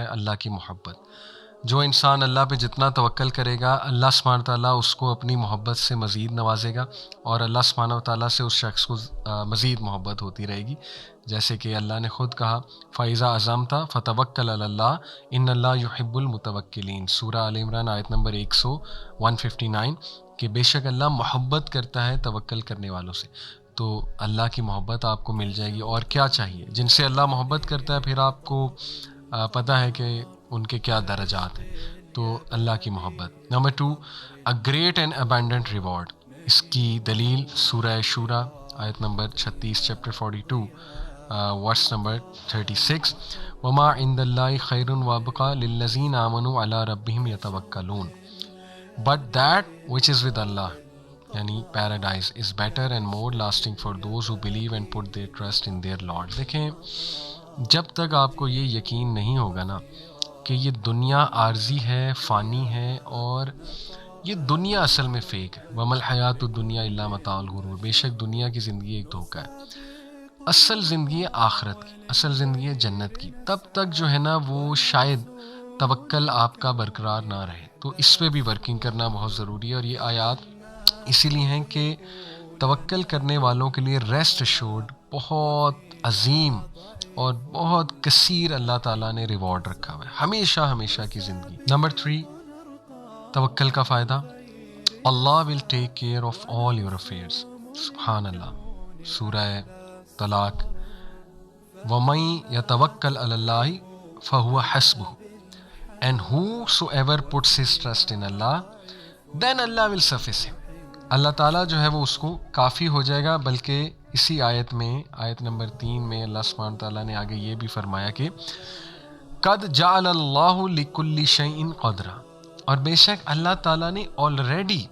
ہے اللہ کی محبت. جو انسان اللہ پہ جتنا توکل کرے گا اللہ سبحانہ تعالیٰ اس کو اپنی محبت سے مزید نوازے گا، اور اللہ سبحانہ تعالیٰ سے اس شخص کو مزید محبت ہوتی رہے گی. جیسے کہ اللہ نے خود کہا فَإِذَا عَزَمْتَ فَتَوَكَّلْ عَلَى اللَّهِ إِنَّ اللَّهَ يُحِبُّ الْمُتَوَكِّلِينَ. سورہ آل عمران آیت نمبر 159 کہ بے شک اللہ محبت کرتا ہے توکل کرنے والوں سے. تو اللہ کی محبت آپ کو مل جائے گی. اور کیا چاہیے؟ جن سے اللہ محبت کرتا ہے پھر آپ کو پتہ ہے کہ ان کے کیا درجات ہیں. تو اللہ کی محبت. Number 2 a great and abundant reward. اس کی دلیل سورہ شورا آیت نمبر 36 چیپٹر 42 ورس نمبر 36 وما عند اللہ خیر وابقى للذین آمنوا علی ربہم یتوکلون but that which is with Allah یعنی paradise is better and more lasting for those who believe and put their trust in their Lord. دیکھیں جب تک آپ کو یہ یقین نہیں ہوگا نا کہ یہ دنیا عارضی ہے، فانی ہے، اور یہ دنیا اصل میں فیک ہے، وَمَا الْحَيَاةُ الدُّنْيَا إِلَّا مَتَاعُ الْغُرُورِ، بے شک دنیا کی زندگی ایک دھوکہ ہے. اصل زندگی ہے آخرت کی، اصل زندگی ہے جنت کی. تب تک جو ہے نا وہ شاید توکل آپ کا برقرار نہ رہے. تو اس پہ بھی ورکنگ کرنا بہت ضروری ہے. اور یہ آیات اسی لیے ہیں کہ توکل کرنے والوں کے لیے ریسٹ ایشورڈ بہت عظیم اور بہت کثیر اللہ تعالیٰ نے ریوارڈ رکھا ہوا ہے ہمیشہ ہمیشہ کی زندگی. نمبر 3 توکل کا فائدہ، Allah will take care of all your affairs. سبحان اللہ. سورہ طلاق وَمَن يَتَوَكَّلْ عَلَى اللَّهِ فَهُوَ حَسْبُهُ and whosoever puts his trust in Allah then Allah will suffice him. اللہ تعالیٰ جو ہے وہ اس کو کافی ہو جائے گا. بلکہ اسی آیت میں آیت نمبر 3 میں اللہ سبحانہ تعالیٰ نے آگے یہ بھی فرمایا کہ قد جعل اللہ لکل شیء قدرا، اور بے شک اللہ تعالیٰ نے آلریڈی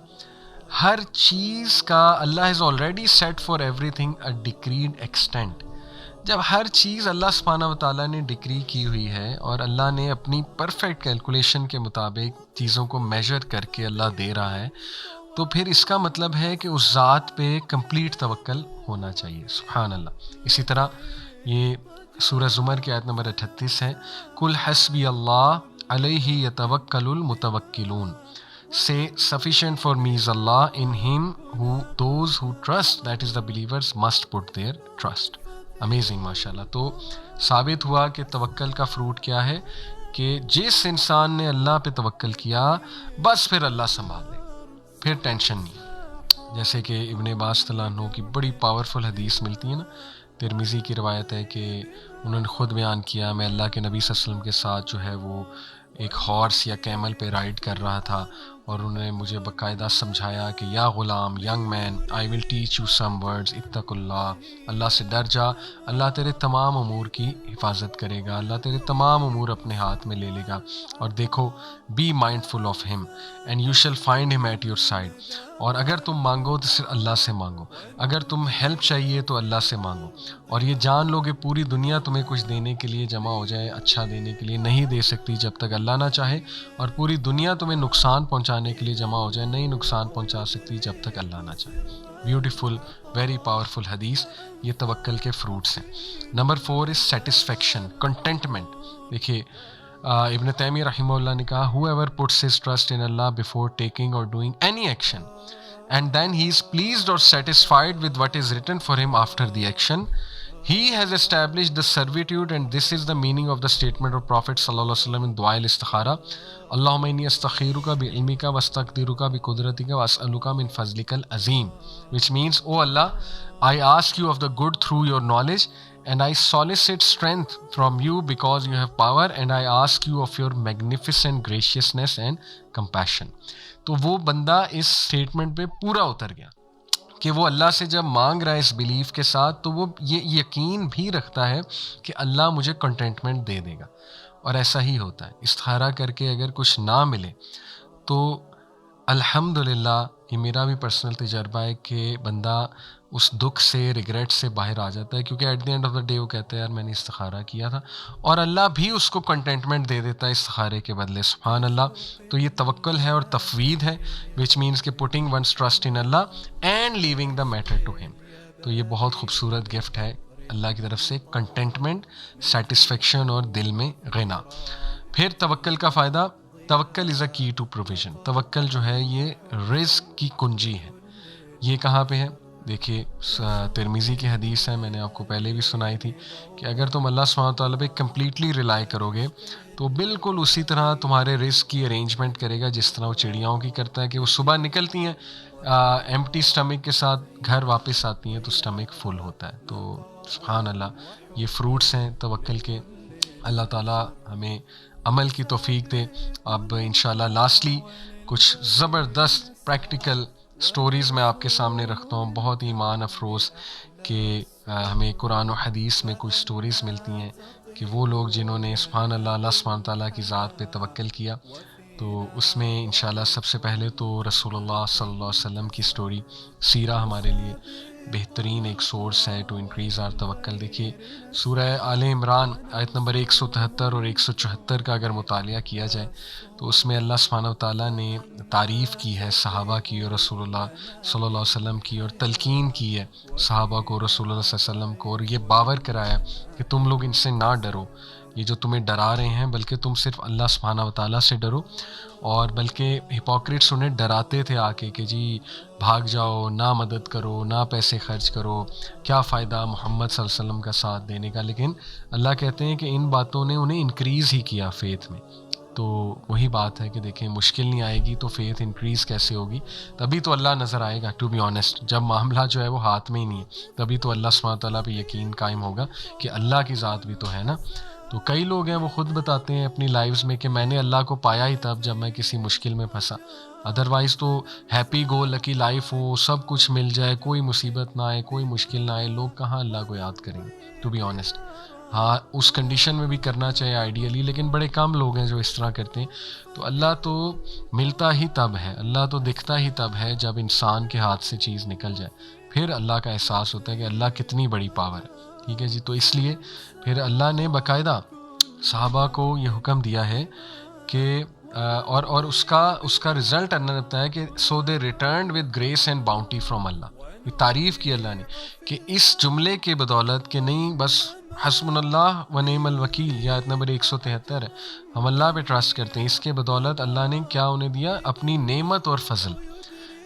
ہر چیز کا اللہ has already set for everything a decreed extent. جب ہر چیز اللہ سبحانہ و تعالیٰ نے ڈکری کی ہوئی ہے اور اللہ نے اپنی پرفیکٹ کیلکولیشن کے مطابق چیزوں کو میجر کر کے اللہ دے رہا ہے، تو پھر اس کا مطلب ہے کہ اس ذات پہ کمپلیٹ توکل ہونا چاہیے. سبحان اللہ. اسی طرح یہ سورہ زمر کی آیت نمبر 38 ہے قل حسبی اللہ علیہ یتوکل المتوکلون. Say sufficient for me is Allah, in him those who trust, that is the believers, must put their trust. Amazing ماشاءاللہ. تو ثابت ہوا کہ توکل کا فروٹ کیا ہے کہ جس انسان نے اللہ پہ توکل کیا بس پھر اللہ سنبھال لے، پھر ٹینشن نہیں. جیسے کہ ابن عباس رضی اللہ عنہ کی بڑی پاورفل حدیث ملتی ہے نا، ترمذی کی روایت ہے کہ انہوں نے خود بیان کیا میں اللہ کے نبی صلی اللہ علیہ وسلم کے ساتھ جو ہے وہ ایک ہارس یا کیمل پہ رائڈ کر رہا تھا، اور انہوں نے مجھے باقاعدہ سمجھایا کہ یا غلام، young man, I will teach you some words, اتق اللہ، اللہ سے ڈر جا، اللہ تیرے تمام امور کی حفاظت کرے گا، اللہ تیرے تمام امور اپنے ہاتھ میں لے لے گا، اور دیکھو بی مائنڈ فل آف ہم اینڈ یو شیل فائنڈ ہم ایٹ یور سائڈ. اور اگر تم مانگو تو صرف اللہ سے مانگو، اگر تم ہیلپ چاہیے تو اللہ سے مانگو. اور یہ جان لو کہ پوری دنیا تمہیں کچھ دینے کے لیے جمع ہو جائے، اچھا دینے کے لیے نہیں دے سکتی جب تک اللہ نہ چاہے، اور پوری دنیا تمہیں نقصان پہنچانے کے لیے جمع ہو جائے نہیں نقصان پہنچا سکتی جب تک اللہ نہ چاہے. بیوٹیفل، ویری پاورفل حدیث. یہ توکل کے فروٹس ہیں. نمبر 4 از سیٹسفیکشن، کنٹینٹمنٹ. دیکھیے ابن تیمیہ رحمہ اللہ نے کہا whoever puts his trust in Allah before taking or doing any action and then he is pleased or satisfied with what is written for him after the action, he has established the servitude. And this is the meaning of the statement of Prophet sallallahu alaihi wasallam in dua al-istikhara, Allahumma inni astakhiruka bi ilmika wastaqdiruka bi qudratika wa as'aluka min fazlika al-azim, which means, oh Allah, I ask you of the good through your knowledge, and I solicit strength from you because you have power, and I ask you of your magnificent graciousness and compassion. تو وہ بندہ اس statement پہ پورا اتر گیا کہ وہ اللہ سے جب مانگ رہا ہے اس بیلیف کے ساتھ تو وہ یہ یقین بھی رکھتا ہے کہ اللہ مجھے کنٹینٹمنٹ دے دے گا. اور ایسا ہی ہوتا ہے. استخارہ کر کے اگر کچھ نہ ملے تو الحمدللہ، یہ میرا بھی پرسنل تجربہ ہے کہ بندہ اس دکھ سے، ریگریٹ سے باہر آ جاتا ہے، کیونکہ at the end of the day وہ کہتا ہے یار میں نے استخارہ کیا تھا، اور اللہ بھی اس کو کنٹینٹمنٹ دے دیتا ہے استخارے کے بدلے. سبحان اللہ. تو یہ توکل ہے اور تفویض ہے، وچ مینس کہ putting one's trust in Allah and leaving the matter to him. تو یہ بہت خوبصورت گفٹ ہے اللہ کی طرف سے، کنٹینٹمنٹ، سیٹسفیکشن اور دل میں غنا. پھر توکل کا فائدہ، توکل از اے کی ٹو پروویژن. توکل جو ہے یہ رزق کی کنجی ہے. یہ کہاں پہ ہے؟ دیکھیے ترمذی کی حدیث ہے، میں نے آپ کو پہلے بھی سنائی تھی کہ اگر تم اللہ سبحانہ تعالیٰ پہ کمپلیٹلی ریلائی کرو گے تو بالکل اسی طرح تمہارے رزق کی ارینجمنٹ کرے گا جس طرح وہ چڑیاؤں کی کرتا ہے کہ وہ صبح نکلتی ہیں ایمپٹی سٹمک کے ساتھ، گھر واپس آتی ہیں تو سٹمک فل ہوتا ہے. تو سبحان اللہ، یہ فروٹس ہیں توکل کے. اللہ تعالیٰ ہمیں عمل کی توفیق دے. اب انشاءاللہ لاسٹلی کچھ زبردست پریکٹیکل سٹوریز میں آپ کے سامنے رکھتا ہوں، بہت ایمان افروز کہ ہمیں قرآن و حدیث میں کچھ سٹوریز ملتی ہیں کہ وہ لوگ جنہوں نے سبحان اللہ اللہ سبحانہ تعالیٰ کی ذات پہ توکل کیا. تو اس میں انشاءاللہ سب سے پہلے تو رسول اللہ صلی اللہ علیہ وسلم کی سٹوری، سیرہ ہمارے لیے بہترین ایک سورس ہے ٹو انکریز آر توکل. دیکھیے سورہ آل عمران آیت نمبر 173 اور 174 کا اگر مطالعہ کیا جائے تو اس میں اللہ سبحانہ وتعالیٰ نے تعریف کی ہے صحابہ کی اور رسول اللہ صلی اللہ علیہ وسلم کی، اور تلقین کی ہے صحابہ کو، رسول اللہ صلی اللہ علیہ وسلم کو، اور یہ باور کرایا کہ تم لوگ ان سے نہ ڈرو، یہ جو تمہیں ڈرا رہے ہیں بلکہ تم صرف اللہ سبحانہ وتعالیٰ سے ڈرو. اور بلکہ ہپوکریٹس انہیں ڈراتے تھے آ کے کہ جی بھاگ جاؤ، نہ مدد کرو، نہ پیسے خرچ کرو، کیا فائدہ محمد صلی اللہ علیہ وسلم کا ساتھ دینے کا. لیکن اللہ کہتے ہیں کہ ان باتوں نے انہیں انکریز ہی کیا فیتھ میں. تو وہی بات ہے کہ دیکھیں مشکل نہیں آئے گی تو فیتھ انکریز کیسے ہوگی؟ تبھی تو اللہ نظر آئے گا. ٹو بی آنیسٹ، جب معاملہ جو ہے وہ ہاتھ میں ہی نہیں ہے تبھی تو اللہ سبحانہ تعالیٰ پہ یقین قائم ہوگا کہ اللہ کی ذات بھی تو ہے نا. تو کئی لوگ ہیں وہ خود بتاتے ہیں اپنی لائفز میں کہ میں نے اللہ کو پایا ہی تب جب میں کسی مشکل میں پھنسا، ادروائز تو ہیپی گو لکی لائف ہو، سب کچھ مل جائے، کوئی مصیبت نہ آئے، کوئی مشکل نہ آئے، لوگ کہاں اللہ کو یاد کریں گے ٹو بی آنیسٹ. ہاں اس کنڈیشن میں بھی کرنا چاہیے آئیڈیلی، لیکن بڑے کم لوگ ہیں جو اس طرح کرتے ہیں. تو اللہ تو ملتا ہی تب ہے، اللہ تو دکھتا ہی تب ہے جب انسان کے ہاتھ سے چیز نکل جائے، پھر اللہ کا احساس ہوتا ہے کہ اللہ کتنی بڑی پاور ہے. ٹھیک ہے جی. تو اس لیے پھر اللہ نے باقاعدہ صحابہ کو یہ حکم دیا ہے کہ اور اس کا رزلٹ اللہ نے بتایا کہ so they returned with grace and bounty from Allah. یہ تعریف کی اللہ نے کہ اس جملے کے بدولت کہ نہیں بس حسبنا اللہ و نعم الوکیل، یہ آیت نمبر 173 ہے، ہم اللہ پہ ٹرسٹ کرتے ہیں، اس کے بدولت اللہ نے کیا انہیں دیا؟ اپنی نعمت اور فضل.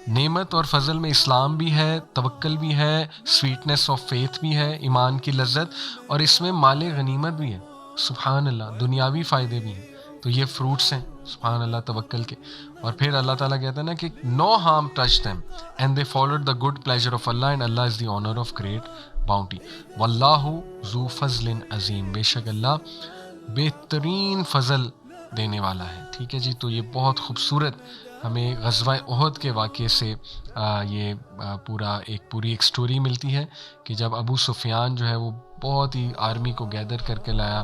نعمت اور فضل میں اسلام بھی ہے، توکل بھی ہے، سویٹنس آف فیتھ بھی ہے، ایمان کی لذت، اور اس میں مال غنیمت بھی ہے. سبحان اللہ، دنیاوی فائدے بھی ہیں. تو یہ فروٹس ہیں سبحان اللہ توکل کے. اور پھر اللہ تعالیٰ کہتا ہے نا کہ no harm touch them and they followed the good pleasure of Allah and Allah is the owner of great bounty واللہ ذو فضل عظیم. بے شک اللہ بہترین فضل دینے والا ہے. ٹھیک ہے جی. تو یہ بہت خوبصورت ہمیں غزوہ احد کے واقعے سے یہ پوری ایک سٹوری ملتی ہے کہ جب ابو سفیان جو ہے وہ بہت ہی آرمی کو گیدر کر کے لایا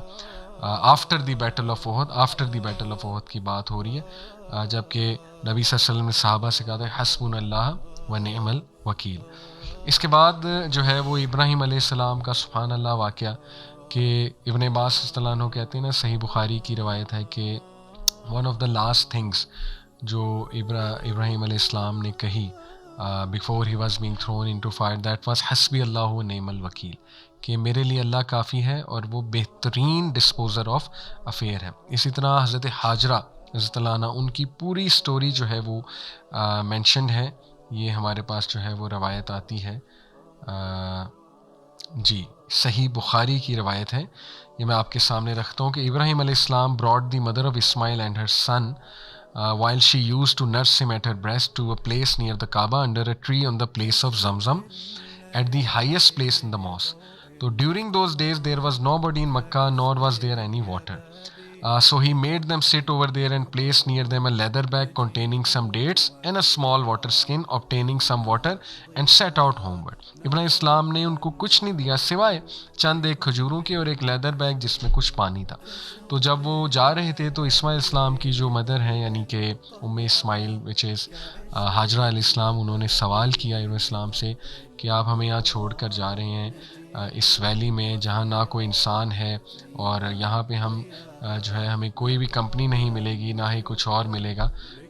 آفٹر دی بیٹل آف احد کی بات ہو رہی ہے، جب کہ نبی صلی اللہ علیہ وسلم نے صحابہ سے کہا تھا حسبنا اللہ و نعم الوکیل. اس کے بعد جو ہے وہ ابراہیم علیہ السلام کا سبحان اللہ واقعہ کہ ابن عباس رضی اللہ عنہ کہتے ہیں نا، صحیح بخاری کی روایت ہے کہ one of the last things جو ابراہیم علیہ السلام نے کہی before he was being thrown into fire that was حسبی اللہ و نعم الوکیل، کہ میرے لیے اللہ کافی ہے اور وہ بہترین ڈسپوزر آف افیئر ہے. اسی طرح حضرت ہاجرہ رضی اللہ عنہ ان کی پوری سٹوری جو ہے وہ مینشنڈ ہے. یہ ہمارے پاس جو ہے وہ روایت آتی ہے جی صحیح بخاری کی روایت ہے. یہ میں آپ کے سامنے رکھتا ہوں کہ ابراہیم علیہ السلام brought the mother of Ismail and her son while she used to nurse him at her breast to a place near the Kaaba under a tree on the place of Zamzam at the highest place in the mosque. So during those days there was nobody in Makkah nor was there any water. So he made them sit over there and placed near them a leather bag containing some dates and a small water skin, obtaining some water and set out homeward. ابراہیم اسلام نے ان کو کچھ نہیں دیا سوائے چند ایک کھجوروں کے اور ایک لیدر بیگ جس میں کچھ پانی تھا. تو جب وہ جا رہے تھے تو اسماعیل اسلام کی جو مدر ہیں یعنی کہ ام اسماعیل وچ از ہاجرہ علیہ السلام، انہوں نے سوال کیا ابراہیم اسلام سے کہ آپ ہمیں یہاں چھوڑ کر جا رہے ہیں اس ویلی میں جہاں نہ کوئی انسان ہے اور یہاں پہ ہم جو ہے ہمیں کوئی بھی کمپنی نہیں ملے گی نہ ہی کچھ اور ملے گا،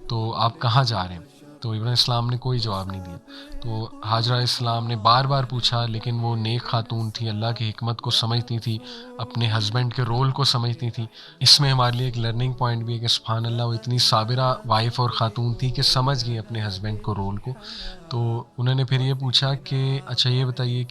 تو آپ کہاں جا رہے ہیں؟ تو ابراہیم السلام نے کوئی جواب نہیں دیا. تو حاجرہ علیہ السلام نے بار بار پوچھا، لیکن وہ نیک خاتون تھی، اللہ کی حکمت کو سمجھتی تھی، اپنے ہسبینڈ کے رول کو سمجھتی تھی. اس میں ہمارے لیے ایک لرننگ پوائنٹ بھی ہے کہ سبحان اللہ وہ اتنی صابرہ وائف اور خاتون تھی کہ سمجھ گئی اپنے ہسبینڈ کو رول کو. تو انہوں نے پھر یہ پوچھا کہ اچھا یہ بتائیے